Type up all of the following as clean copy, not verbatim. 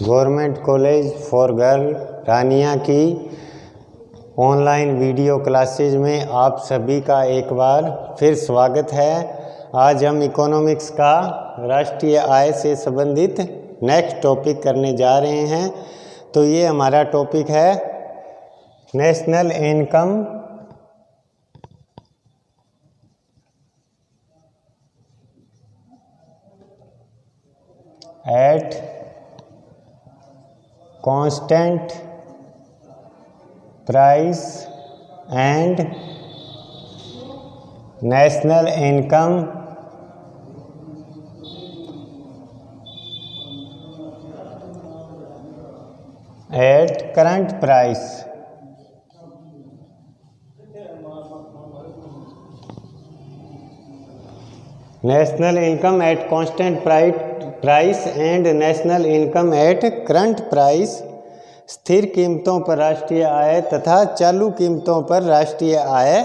Government college for girl रानिया की online video classes में आप सभी का एक बार फिर स्वागत है। आज हम इकोनॉमिक्स का राष्ट्रीय आय से संबंधित नेक्स्ट टॉपिक करने जा रहे हैं। तो ये हमारा टॉपिक है national income at constant price and national income at current price. National income at constant price and national income at current price, स्थिर कीमतों पर राष्ट्रीय आय तथा चालू कीमतों पर राष्ट्रीय आय।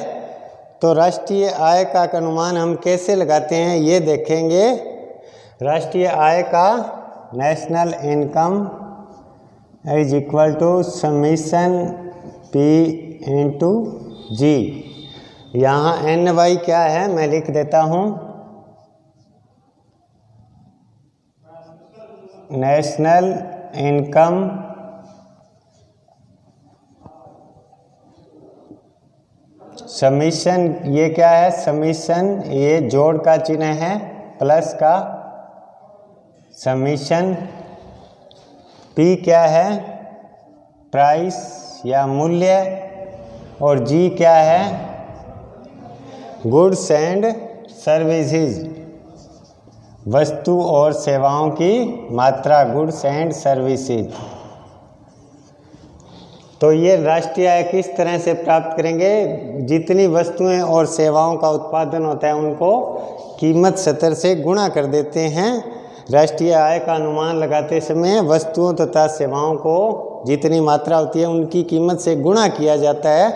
तो राष्ट्रीय आय का अनुमान हम कैसे लगाते हैं ये देखेंगे। राष्ट्रीय आय का national income is equal to summation P into G. यहाँ एन वाई क्या है मैं लिख देता हूँ। नेशनल इनकम समीशन, ये क्या है समीशन, ये जोड़ का चिन्ह है प्लस का समीशन। पी क्या है प्राइस या मूल्य, और जी क्या है गुड्स एंड सर्विसेज, वस्तु और सेवाओं की मात्रा, गुड्स एंड सर्विसेज। तो ये राष्ट्रीय आय किस तरह से प्राप्त करेंगे। जितनी वस्तुएं और सेवाओं का उत्पादन होता है उनको कीमत स्तर से गुणा कर देते हैं। राष्ट्रीय आय का अनुमान लगाते समय वस्तुओं तथा सेवाओं को जितनी मात्रा होती है उनकी कीमत से गुणा किया जाता है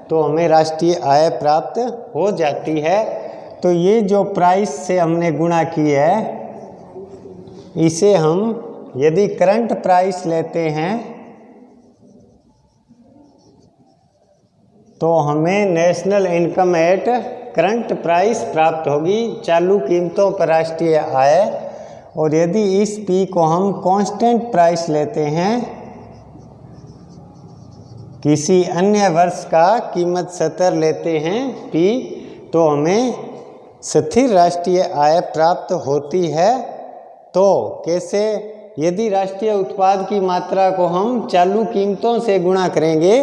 तो हमें राष्ट्रीय आय प्राप्त हो जाती है। तो ये जो प्राइस से हमने गुणा की है इसे हम यदि करंट प्राइस लेते हैं तो हमें national income at current price प्राप्त होगी, चालू कीमतों पर राष्ट्रीय आय। और यदि इस पी को हम कांस्टेंट प्राइस लेते हैं, किसी अन्य वर्ष का कीमत स्तर लेते हैं पी, तो हमें स्थिर राष्ट्रीय आय प्राप्त होती है। तो कैसे, यदि राष्ट्रीय उत्पाद की मात्रा को हम चालू कीमतों से गुणा करेंगे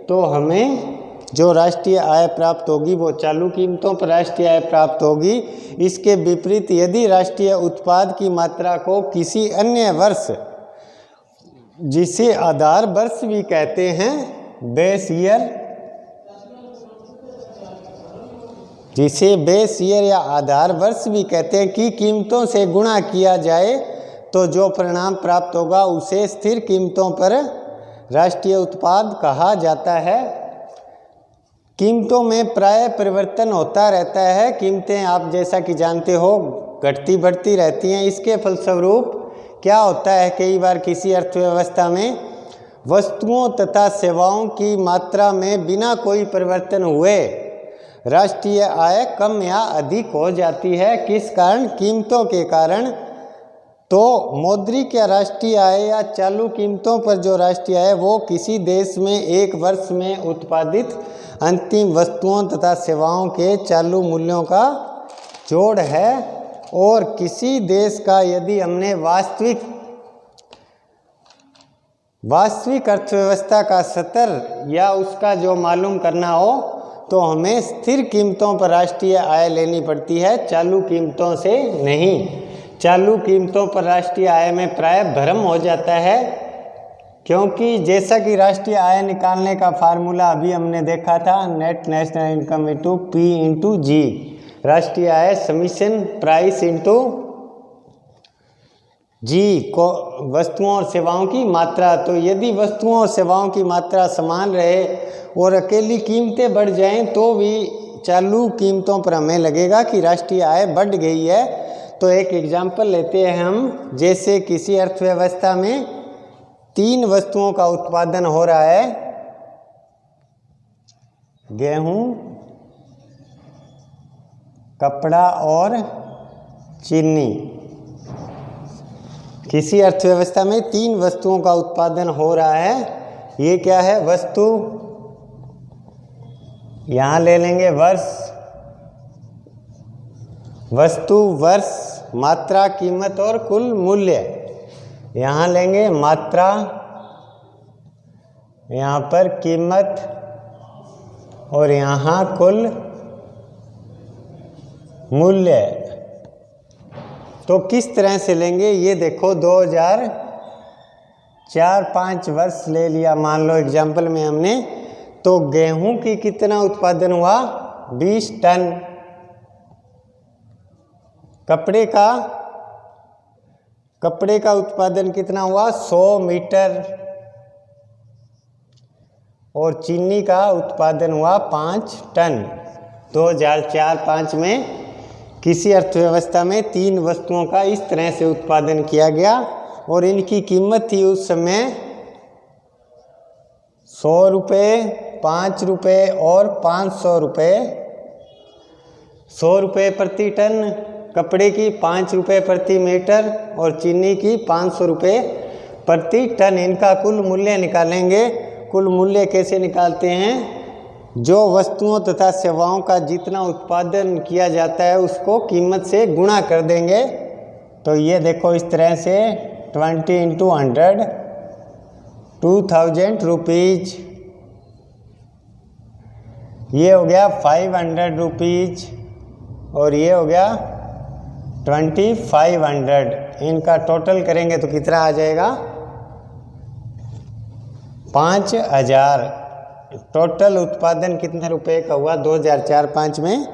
तो हमें जो राष्ट्रीय आय प्राप्त होगी वो चालू कीमतों पर राष्ट्रीय आय प्राप्त होगी। इसके विपरीत यदि राष्ट्रीय उत्पाद की मात्रा को किसी अन्य वर्ष, जिसे आधार वर्ष भी कहते हैं, बेस ईयर, जिसे बेस ईयर या आधार वर्ष भी कहते हैं, की कीमतों से गुणा किया जाए तो जो परिणाम प्राप्त होगा उसे स्थिर कीमतों पर राष्ट्रीय उत्पाद कहा जाता है। कीमतों में प्राय परिवर्तन होता रहता है। कीमतें आप जैसा कि जानते हो घटती बढ़ती रहती हैं। इसके फलस्वरूप क्या होता है, कई बार किसी अर्थव्यवस्था में वस्तुओं तथा सेवाओं की मात्रा में बिना कोई परिवर्तन हुए राष्ट्रीय आय कम या अधिक हो जाती है। किस कारण, कीमतों के कारण। तो मौद्रिक या राष्ट्रीय आय या चालू कीमतों पर जो राष्ट्रीय आय वो किसी देश में एक वर्ष में उत्पादित अंतिम वस्तुओं तथा सेवाओं के चालू मूल्यों का जोड़ है। और किसी देश का यदि हमने वास्तविक अर्थव्यवस्था का स्तर या उसका जो मालूम करना हो तो हमें स्थिर कीमतों पर राष्ट्रीय आय लेनी पड़ती है, चालू कीमतों से नहीं। चालू कीमतों पर राष्ट्रीय आय में प्राय भ्रम हो जाता है, क्योंकि जैसा कि राष्ट्रीय आय निकालने का फार्मूला अभी हमने देखा था, net national income into P into G. राष्ट्रीय आय समीशन प्राइस इंटू जी को वस्तुओं और सेवाओं की मात्रा। तो यदि वस्तुओं और सेवाओं की मात्रा समान रहे और अकेली कीमतें बढ़ जाएं तो भी चालू कीमतों पर हमें लगेगा कि राष्ट्रीय आय बढ़ गई है। तो एक एग्जाम्पल लेते हैं हम। जैसे किसी अर्थव्यवस्था में 3 वस्तुओं का उत्पादन हो रहा है, गेहूं, कपड़ा और चीनी। किसी अर्थव्यवस्था में 3 वस्तुओं का उत्पादन हो रहा है। ये क्या है? वस्तु, यहाँ ले लेंगे वर्ष, वस्तु, वर्ष, मात्रा, कीमत और कुल मूल्य। यहाँ लेंगे मात्रा, यहाँ पर कीमत और यहाँ कुल मूल्य। तो किस तरह से लेंगे ये देखो। 2004-05 वर्ष ले लिया मान लो एग्जाम्पल में हमने, तो गेहूं की कितना उत्पादन हुआ? 20 टन। कपड़े का उत्पादन कितना हुआ? 100 मीटर। और चीनी का उत्पादन हुआ 5 टन। 2004-05 में किसी अर्थव्यवस्था में 3 वस्तुओं का इस तरह से उत्पादन किया गया और इनकी कीमत थी उस समय 100 रुपये, 5 रुपये और 500 रुपये। 100 रुपये प्रति टन कपड़े की, 5 रुपये प्रति मीटर और चीनी की 500 रुपये प्रति टन। इनका कुल मूल्य निकालेंगे। कुल मूल्य कैसे निकालते हैं? जो वस्तुओं तथा सेवाओं का जितना उत्पादन किया जाता है उसको कीमत से गुणा कर देंगे। तो ये देखो इस तरह से 20 × 100, 2000 रुपीज़। ये हो गया 500 रुपीज़ और ये हो गया 2500। इनका टोटल करेंगे तो कितना आ जाएगा? 5000। टोटल उत्पादन कितने रुपए का हुआ 2004-05 में?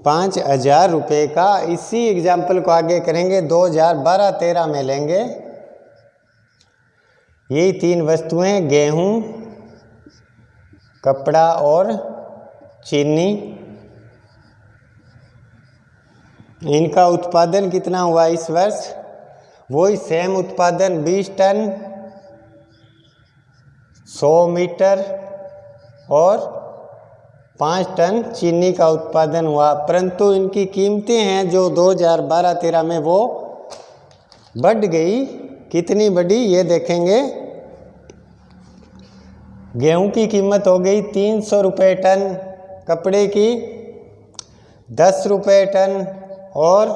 5000 रुपये का। इसी एग्जाम्पल को आगे करेंगे 2012-13 में लेंगे। यही 3 वस्तुएं, गेहूं, कपड़ा और चीनी। इनका उत्पादन कितना हुआ इस वर्ष? वही सेम उत्पादन 20 टन, 100 मीटर और 5 टन चीनी का उत्पादन हुआ। परंतु इनकी कीमतें हैं जो 2012-13 में वो बढ़ गई। कितनी बढ़ी ये देखेंगे। गेहूं की कीमत हो गई 300 रुपये टन, कपड़े की 10 रुपये टन और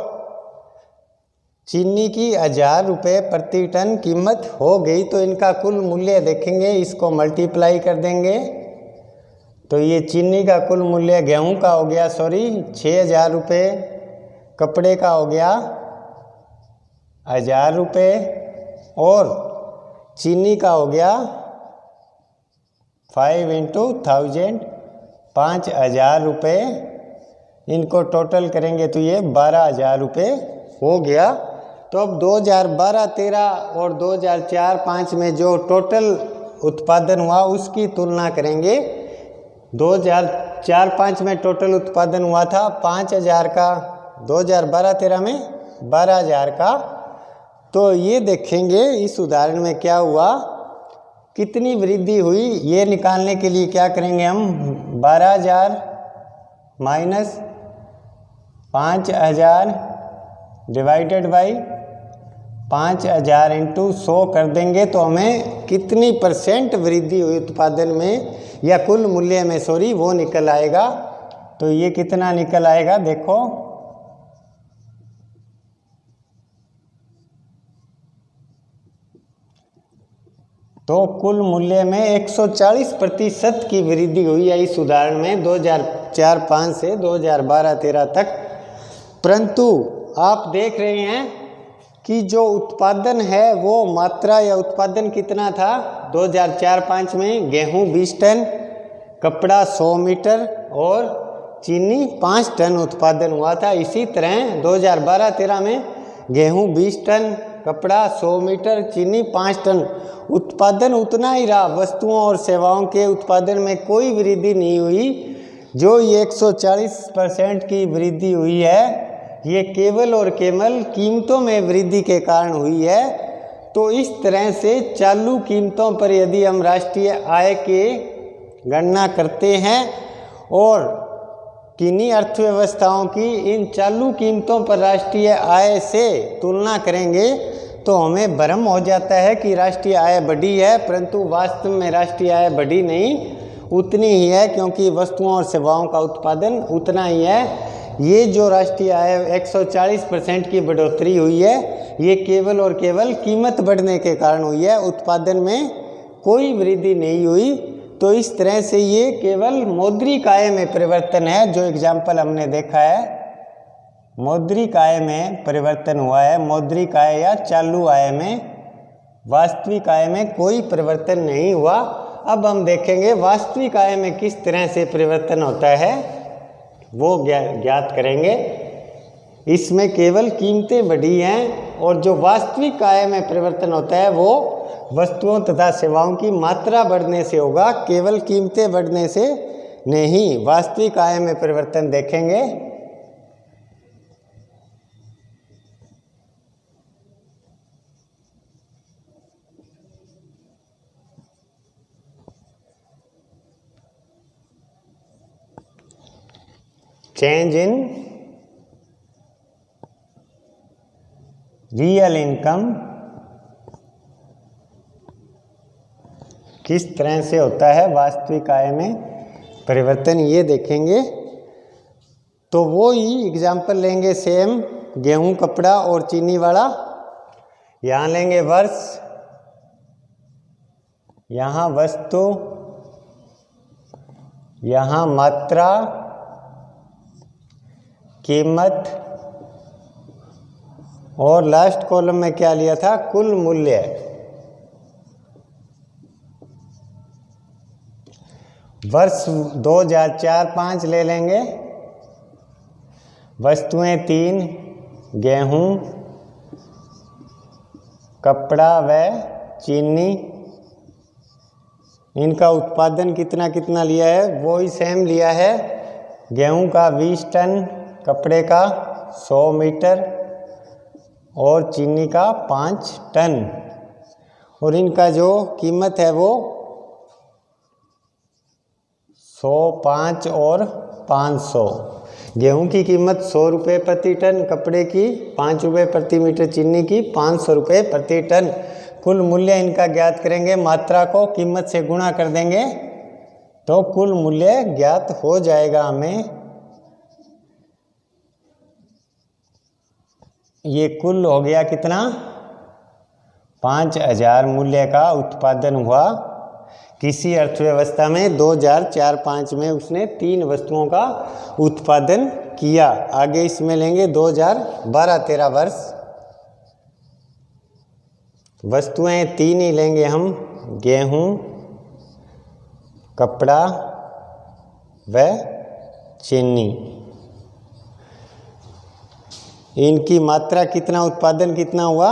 चीनी की 1000 रुपये प्रति टन कीमत हो गई। तो इनका कुल मूल्य देखेंगे, इसको मल्टीप्लाई कर देंगे तो ये चीनी का कुल मूल्य गेहूं का हो गया 6000 रुपये, कपड़े का हो गया 1000 रुपये और चीनी का हो गया 5 × 1000, 5000 रुपये। इनको टोटल करेंगे तो ये 12000 रुपये हो गया। तो अब 2012-13 और 2004-05 में जो टोटल उत्पादन हुआ उसकी तुलना करेंगे। 2004-05 में टोटल उत्पादन हुआ था 5000 का, 2012-13 में 12000 का। तो ये देखेंगे इस उदाहरण में क्या हुआ, कितनी वृद्धि हुई। ये निकालने के लिए क्या करेंगे हम, 12000 माइनस 5000 डिवाइडेड बाई 5000 × 100 कर देंगे तो हमें कितनी % वृद्धि हुई उत्पादन में या कुल मूल्य में वो निकल आएगा। तो ये कितना निकल आएगा देखो, तो कुल मूल्य में 140% की वृद्धि हुई है इस उदाहरण में 2004-05 से 2012-13 तक। परंतु आप देख रहे हैं कि जो उत्पादन है वो मात्रा या उत्पादन कितना था 2004-05 में, गेहूं 20 टन, कपड़ा 100 मीटर और चीनी 5 टन उत्पादन हुआ था। इसी तरह 2012-13 में गेहूं 20 टन, कपड़ा 100 मीटर, चीनी 5 टन उत्पादन उतना ही रहा। वस्तुओं और सेवाओं के उत्पादन में कोई वृद्धि नहीं हुई। जो ये 140% की वृद्धि हुई है ये केवल और केवल कीमतों में वृद्धि के कारण हुई है। तो इस तरह से चालू कीमतों पर यदि हम राष्ट्रीय आय की गणना करते हैं और किन्हीं अर्थव्यवस्थाओं की इन चालू कीमतों पर राष्ट्रीय आय से तुलना करेंगे तो हमें भ्रम हो जाता है कि राष्ट्रीय आय बढ़ी है, परंतु वास्तव में राष्ट्रीय आय बढ़ी नहीं, उतनी ही है, क्योंकि वस्तुओं और सेवाओं का उत्पादन उतना ही है। ये जो राष्ट्रीय आय 140% की बढ़ोतरी हुई है, ये केवल और केवल कीमत बढ़ने के कारण हुई है, उत्पादन में कोई वृद्धि नहीं हुई। तो इस तरह से ये केवल मौद्रिक आय में परिवर्तन है, जो एग्जाम्पल हमने देखा है मौद्रिक आय में परिवर्तन हुआ है, मौद्रिक आय या चालू आय में, वास्तविक आय में कोई परिवर्तन नहीं हुआ। अब हम देखेंगे वास्तविक आय में किस तरह से परिवर्तन होता है, वो ज्ञात करेंगे। इसमें केवल कीमतें बढ़ी हैं और जो वास्तविक आय में परिवर्तन होता है वो वस्तुओं तथा सेवाओं की मात्रा बढ़ने से होगा, केवल कीमतें बढ़ने से नहीं। वास्तविक आय में परिवर्तन देखेंगे। चेंज इन रियल इनकम किस तरह से होता है वास्तविक आय में परिवर्तन, ये देखेंगे। तो वो ही एग्जाम्पल लेंगे सेम, गेहूं, कपड़ा और चीनी वाला। यहाँ लेंगे वर्ष, यहाँ वस्तु, यहाँ मात्रा, कीमत और लास्ट कॉलम में क्या लिया था, कुल मूल्य। वर्ष 2004-05 ले लेंगे। वस्तुएं 3, गेहूं, कपड़ा व चीनी। इनका उत्पादन कितना कितना लिया है, वो ही सेम लिया है। गेहूं का 20 टन, कपड़े का 100 मीटर और चीनी का 5 टन। और इनका जो कीमत है वो 100, 5 और 500। गेहूं की कीमत 100 रुपये प्रति टन, कपड़े की 5 रुपये प्रति मीटर, चीनी की 500 रुपये प्रति टन। कुल मूल्य इनका ज्ञात करेंगे, मात्रा को कीमत से गुणा कर देंगे तो कुल मूल्य ज्ञात हो जाएगा हमें। ये कुल हो गया कितना, 5000 मूल्य का उत्पादन हुआ किसी अर्थव्यवस्था में 2004-05 में। उसने 3 वस्तुओं का उत्पादन किया। आगे इसमें लेंगे 2012-13 वर्ष। वस्तुएं 3 ही लेंगे हम, गेहूं, कपड़ा व चीनी। इनकी मात्रा कितना, उत्पादन कितना हुआ,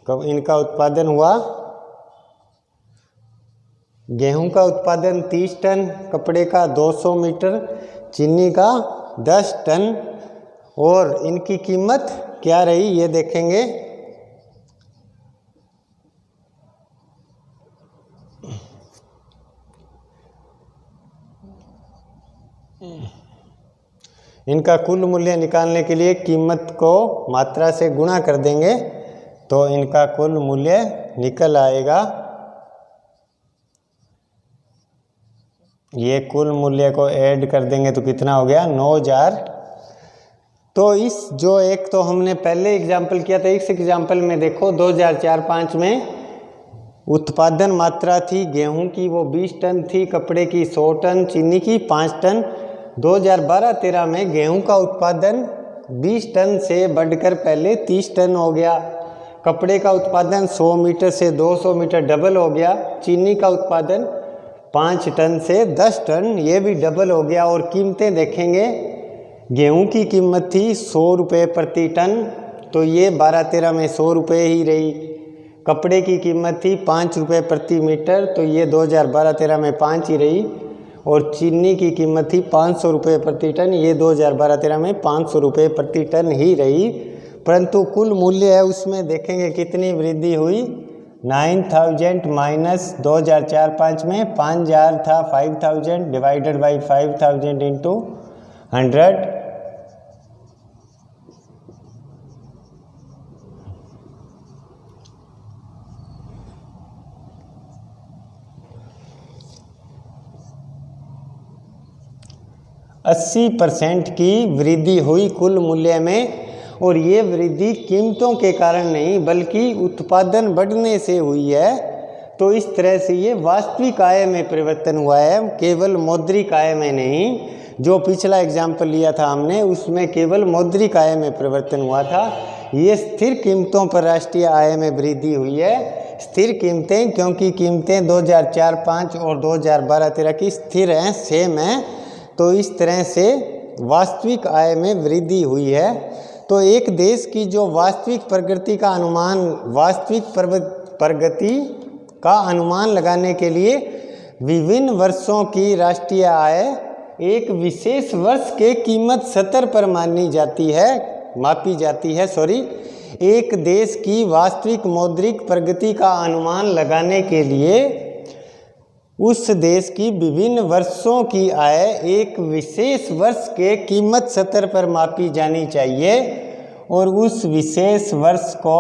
कब इनका उत्पादन हुआ, गेहूं का उत्पादन 30 टन, कपड़े का 200 मीटर, चीनी का 10 टन। और इनकी कीमत क्या रही ये देखेंगे। इनका कुल मूल्य निकालने के लिए कीमत को मात्रा से गुणा कर देंगे तो इनका कुल मूल्य निकल आएगा। ये कुल मूल्य को ऐड कर देंगे तो कितना हो गया, 9000। तो इस जो एक तो हमने पहले एग्जाम्पल किया था, इस एग्जाम्पल में देखो 2004-05 में उत्पादन मात्रा थी गेहूं की वो 20 टन थी, कपड़े की 100 टन, चीनी की 5 टन। 2012-13 में गेहूं का उत्पादन 20 टन से बढ़कर पहले 30 टन हो गया, कपड़े का उत्पादन 100 मीटर से 200 मीटर डबल हो गया, चीनी का उत्पादन 5 टन से 10 टन, ये भी डबल हो गया। और कीमतें देखेंगे, गेहूं की कीमत थी 100 रुपये प्रति टन, तो ये 12-13 में 100 रुपये ही रही। कपड़े की कीमत थी 5 रुपये प्रति मीटर, तो ये 2012-13 में 5 ही रही। और चीनी की कीमत थी 500 रुपये प्रति टन, ये 2012-13 में 500 रुपये प्रति टन ही रही। परंतु कुल मूल्य है उसमें देखेंगे कितनी वृद्धि हुई, 9000 माइनस 2004-05 में 5000 था, 5000 डिवाइडेड बाई 5000 इंटू 100, %80 की वृद्धि हुई कुल मूल्य में। और ये वृद्धि कीमतों के कारण नहीं बल्कि उत्पादन बढ़ने से हुई है। तो इस तरह से ये वास्तविक आय में परिवर्तन हुआ है, केवल मौद्रिक आय में नहीं। जो पिछला एग्जाम्पल लिया था हमने उसमें केवल मौद्रिक आय में परिवर्तन हुआ था। ये स्थिर कीमतों पर राष्ट्रीय आय में वृद्धि हुई है। स्थिर कीमतें क्योंकि कीमतें 2004-05 और 2012-13 की स्थिर हैं, सेम हैं, तो इस तरह से वास्तविक आय में वृद्धि हुई है। तो एक देश की जो वास्तविक प्रगति का अनुमान, वास्तविक प्रगति का अनुमान लगाने के लिए विभिन्न वर्षों की राष्ट्रीय आय एक विशेष वर्ष के कीमत स्तर पर मापी जाती है। एक देश की वास्तविक मौद्रिक प्रगति का अनुमान लगाने के लिए उस देश की विभिन्न वर्षों की आय एक विशेष वर्ष के कीमत स्तर पर मापी जानी चाहिए और उस विशेष वर्ष को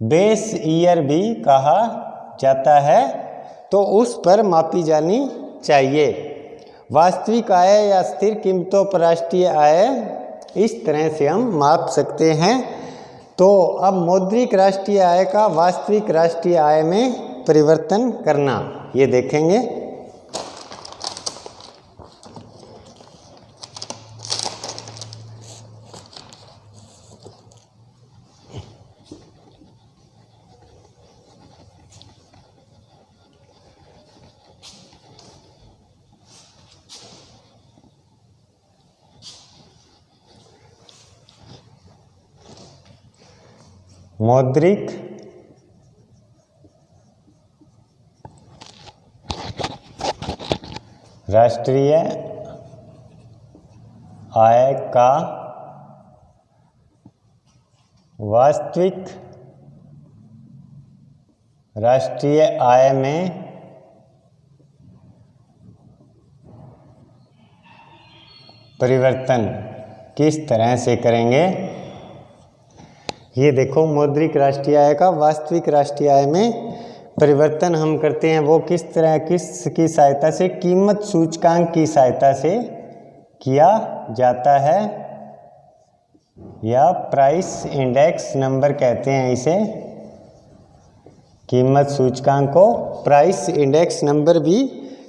बेस ईयर भी कहा जाता है, तो उस पर मापी जानी चाहिए। वास्तविक आय या स्थिर कीमतों पर राष्ट्रीय आय इस तरह से हम माप सकते हैं। तो अब मौद्रिक राष्ट्रीय आय का वास्तविक राष्ट्रीय आय में परिवर्तन करना, ये देखेंगे। मौद्रिक राष्ट्रीय आय का वास्तविक राष्ट्रीय आय में परिवर्तन किस तरह से करेंगे, ये देखो। मौद्रिक राष्ट्रीय आय का वास्तविक राष्ट्रीय आय में परिवर्तन हम करते हैं वो किसकी सहायता से, कीमत सूचकांक की सहायता से किया जाता है, या प्राइस इंडेक्स नंबर कहते हैं इसे। कीमत सूचकांक को प्राइस इंडेक्स नंबर भी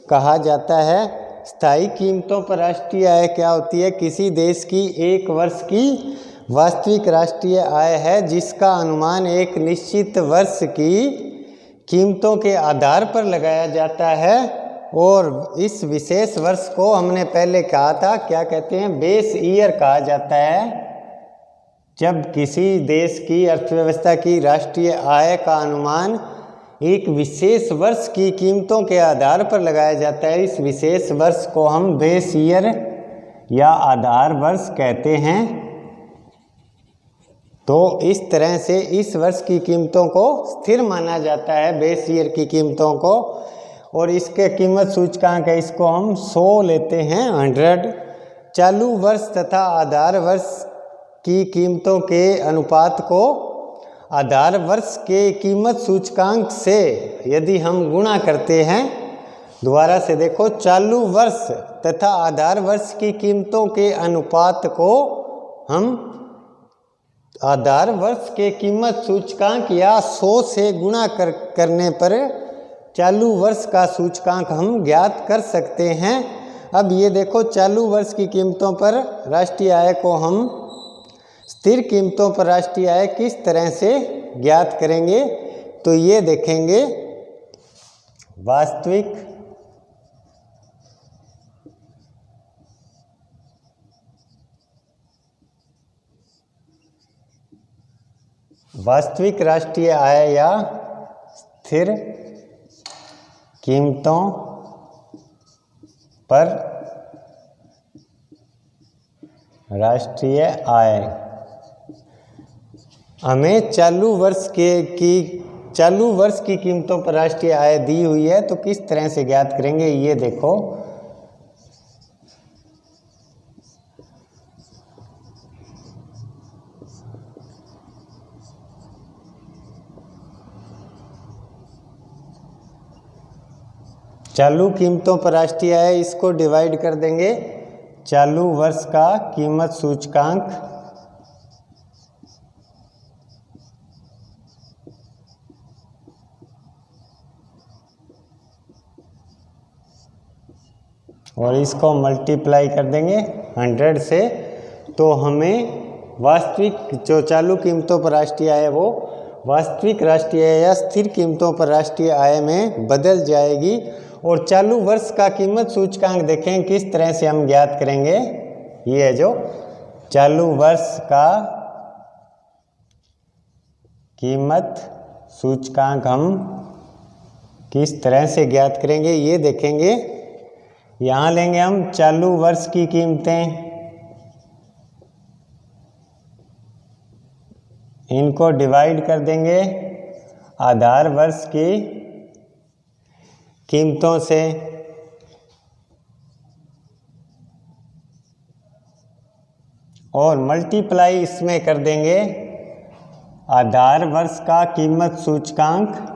कहा जाता है। स्थायी कीमतों पर राष्ट्रीय आय क्या होती है, किसी देश की एक वर्ष की वास्तविक राष्ट्रीय आय है जिसका अनुमान एक निश्चित वर्ष की कीमतों के आधार पर लगाया जाता है। और इस विशेष वर्ष को हमने पहले कहा था, क्या कहते हैं, बेस ईयर कहा जाता है। जब किसी देश की अर्थव्यवस्था की राष्ट्रीय आय का अनुमान एक विशेष वर्ष की कीमतों के आधार पर लगाया जाता है, इस विशेष वर्ष को हम बेस ईयर या आधार वर्ष कहते हैं। तो इस तरह से इस वर्ष की कीमतों को स्थिर माना जाता है, बेस ईयर की कीमतों को। और इसके कीमत सूचकांक है, इसको हम 100 लेते हैं, 100। चालू वर्ष तथा आधार वर्ष की कीमतों के अनुपात को आधार वर्ष के कीमत सूचकांक से यदि हम गुणा करते हैं, दोबारा से देखो, चालू वर्ष तथा आधार वर्ष की कीमतों के अनुपात को हम आधार वर्ष के कीमत सूचकांक या 100 से गुणा करने पर चालू वर्ष का सूचकांक हम ज्ञात कर सकते हैं। अब ये देखो, चालू वर्ष की कीमतों पर राष्ट्रीय आय को हम स्थिर कीमतों पर राष्ट्रीय आय किस तरह से ज्ञात करेंगे, तो ये देखेंगे। वास्तविक वास्तविक राष्ट्रीय आय या स्थिर कीमतों पर राष्ट्रीय आय। हमें चालू वर्ष की कीमतों पर राष्ट्रीय आय दी हुई है, तो किस तरह से ज्ञात करेंगे ये देखो। चालू कीमतों पर राष्ट्रीय आय, इसको डिवाइड कर देंगे चालू वर्ष का कीमत सूचकांक और इसको मल्टीप्लाई कर देंगे 100 से, तो हमें वास्तविक जो चालू कीमतों पर राष्ट्रीय आय है वो वास्तविक राष्ट्रीय आय या स्थिर कीमतों पर राष्ट्रीय आय में बदल जाएगी। और चालू वर्ष का कीमत सूचकांक देखें किस तरह से हम ज्ञात करेंगे। ये है जो चालू वर्ष का कीमत सूचकांक हम किस तरह से ज्ञात करेंगे ये देखेंगे। यहाँ लेंगे हम चालू वर्ष की कीमतें, इनको डिवाइड कर देंगे आधार वर्ष की कीमतों से, और मल्टीप्लाई इसमें कर देंगे आधार वर्ष का कीमत सूचकांक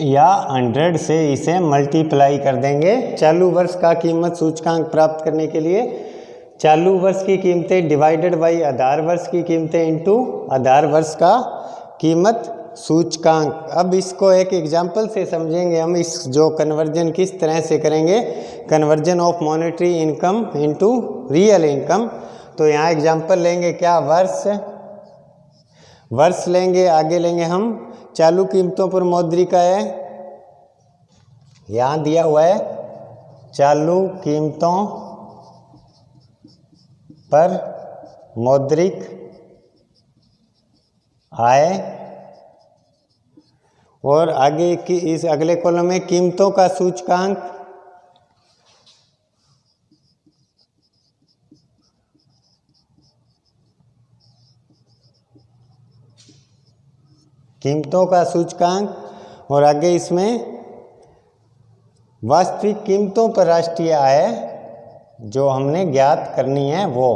या 100 से इसे मल्टीप्लाई कर देंगे। चालू वर्ष का कीमत सूचकांक प्राप्त करने के लिए चालू वर्ष की कीमतें डिवाइडेड बाई आधार वर्ष की कीमतें इनटू आधार वर्ष का कीमत सूचकांक। अब इसको एक एग्जांपल से समझेंगे हम, इस जो कन्वर्जन किस तरह से करेंगे, conversion of monetary income into real income. तो यहाँ एग्जांपल लेंगे क्या, वर्ष लेंगे, आगे लेंगे हम चालू कीमतों पर मौद्रिक आय, यहाँ दिया हुआ है चालू कीमतों पर मौद्रिक आय, और आगे की इस अगले कॉलम में कीमतों का सूचकांक, कीमतों का सूचकांक, और आगे इसमें वास्तविक कीमतों पर राष्ट्रीय आय जो हमने ज्ञात करनी है, वो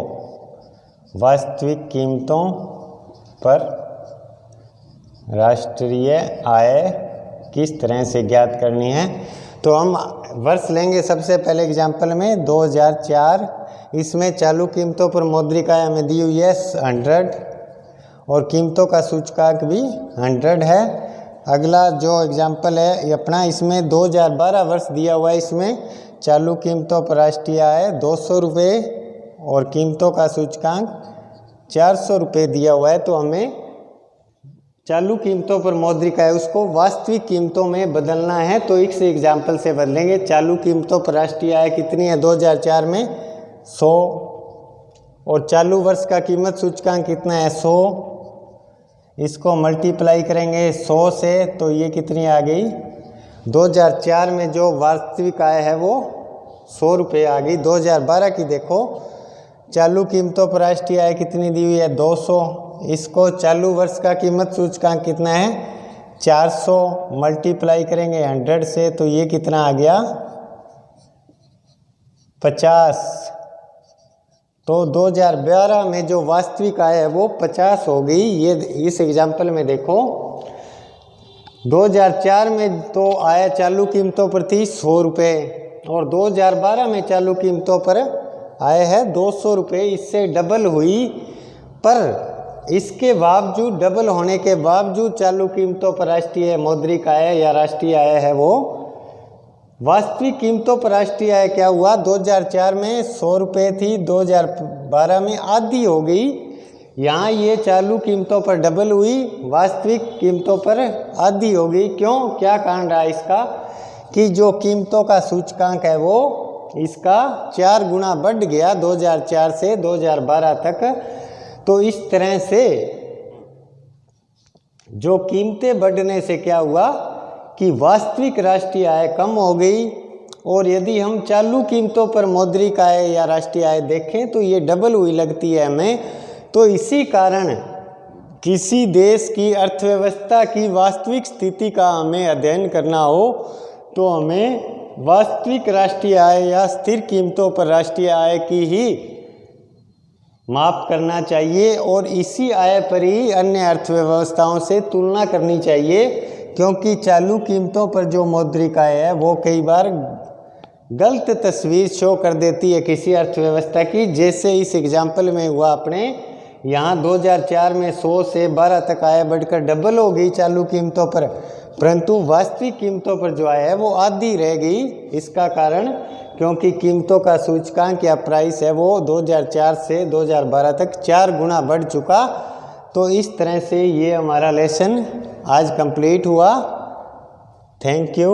वास्तविक कीमतों पर राष्ट्रीय आय किस तरह से ज्ञात करनी है। तो हम वर्ष लेंगे सबसे पहले एग्जांपल में 2004, इसमें चालू कीमतों पर मौद्रिक आय हमें दी हुई है 100 और कीमतों का सूचकांक भी 100 है। अगला जो एग्जांपल है ये अपना, इसमें 2012 वर्ष दिया हुआ है, इसमें चालू कीमतों पर राष्ट्रीय आय 200 रुपये और कीमतों का सूचकांक 400 रुपये दिया हुआ है। तो हमें चालू कीमतों पर मौद्रिक आय उसको वास्तविक कीमतों में बदलना है, तो इस एग्जाम्पल से बदलेंगे। चालू कीमतों पर राष्ट्रीय आय कितनी है 2004 में 100, और चालू वर्ष का कीमत सूचकांक कितना है 100, इसको मल्टीप्लाई करेंगे 100 से, तो ये कितनी आ गई 2004 में जो वास्तविक आय है वो 100 रुपये आ गई। 2012 की देखो चालू कीमतों पर राष्ट्रीय आय कितनी दी हुई है 200, इसको चालू वर्ष का कीमत सूचकांक कितना है 400, मल्टीप्लाई करेंगे 100 से, तो ये कितना आ गया 50। तो 2012 में जो वास्तविक आय है वो 50 हो गई। ये इस एग्जाम्पल में देखो 2004 में तो आय चालू कीमतों पर थी 100 रुपये और 2012 में चालू कीमतों पर आय है 200 रुपये, इससे डबल हुई। पर इसके बावजूद, डबल होने के बावजूद चालू कीमतों पर राष्ट्रीय मौद्रिक आय या राष्ट्रीय आय है वो वास्तविक कीमतों पर राष्ट्रीय आय क्या हुआ 2004 में 100 रुपये थी, 2012 में आधी हो गई। यहाँ ये चालू कीमतों पर डबल हुई, वास्तविक कीमतों पर आधी हो गई। क्यों, क्या कारण रहा इसका कि जो कीमतों का सूचकांक है वो इसका 4 गुना बढ़ गया 2004 से 2012 तक। तो इस तरह से जो कीमतें बढ़ने से क्या हुआ कि वास्तविक राष्ट्रीय आय कम हो गई। और यदि हम चालू कीमतों पर मौद्रिक आय या राष्ट्रीय आय देखें तो ये डबल हुई लगती है हमें। तो इसी कारण किसी देश की अर्थव्यवस्था की वास्तविक स्थिति का हमें अध्ययन करना हो तो हमें वास्तविक राष्ट्रीय आय या स्थिर कीमतों पर राष्ट्रीय आय की ही माप करना चाहिए और इसी आय पर ही अन्य अर्थव्यवस्थाओं से तुलना करनी चाहिए, क्योंकि चालू कीमतों पर जो मौद्रिक आय है वो कई बार गलत तस्वीर शो कर देती है किसी अर्थव्यवस्था की। जैसे इस एग्जाम्पल में हुआ अपने यहाँ 2004 में 100 से 12 तक आय बढ़कर डबल हो गई चालू कीमतों पर, परंतु वास्तविक कीमतों पर जो आय है वो आधी रह गई। इसका कारण क्योंकि कीमतों का सूचकांक या प्राइस है वो 2004 से 2012 तक 4 गुना बढ़ चुका। तो इस तरह से ये हमारा लेसन आज कंप्लीट हुआ। Thank you.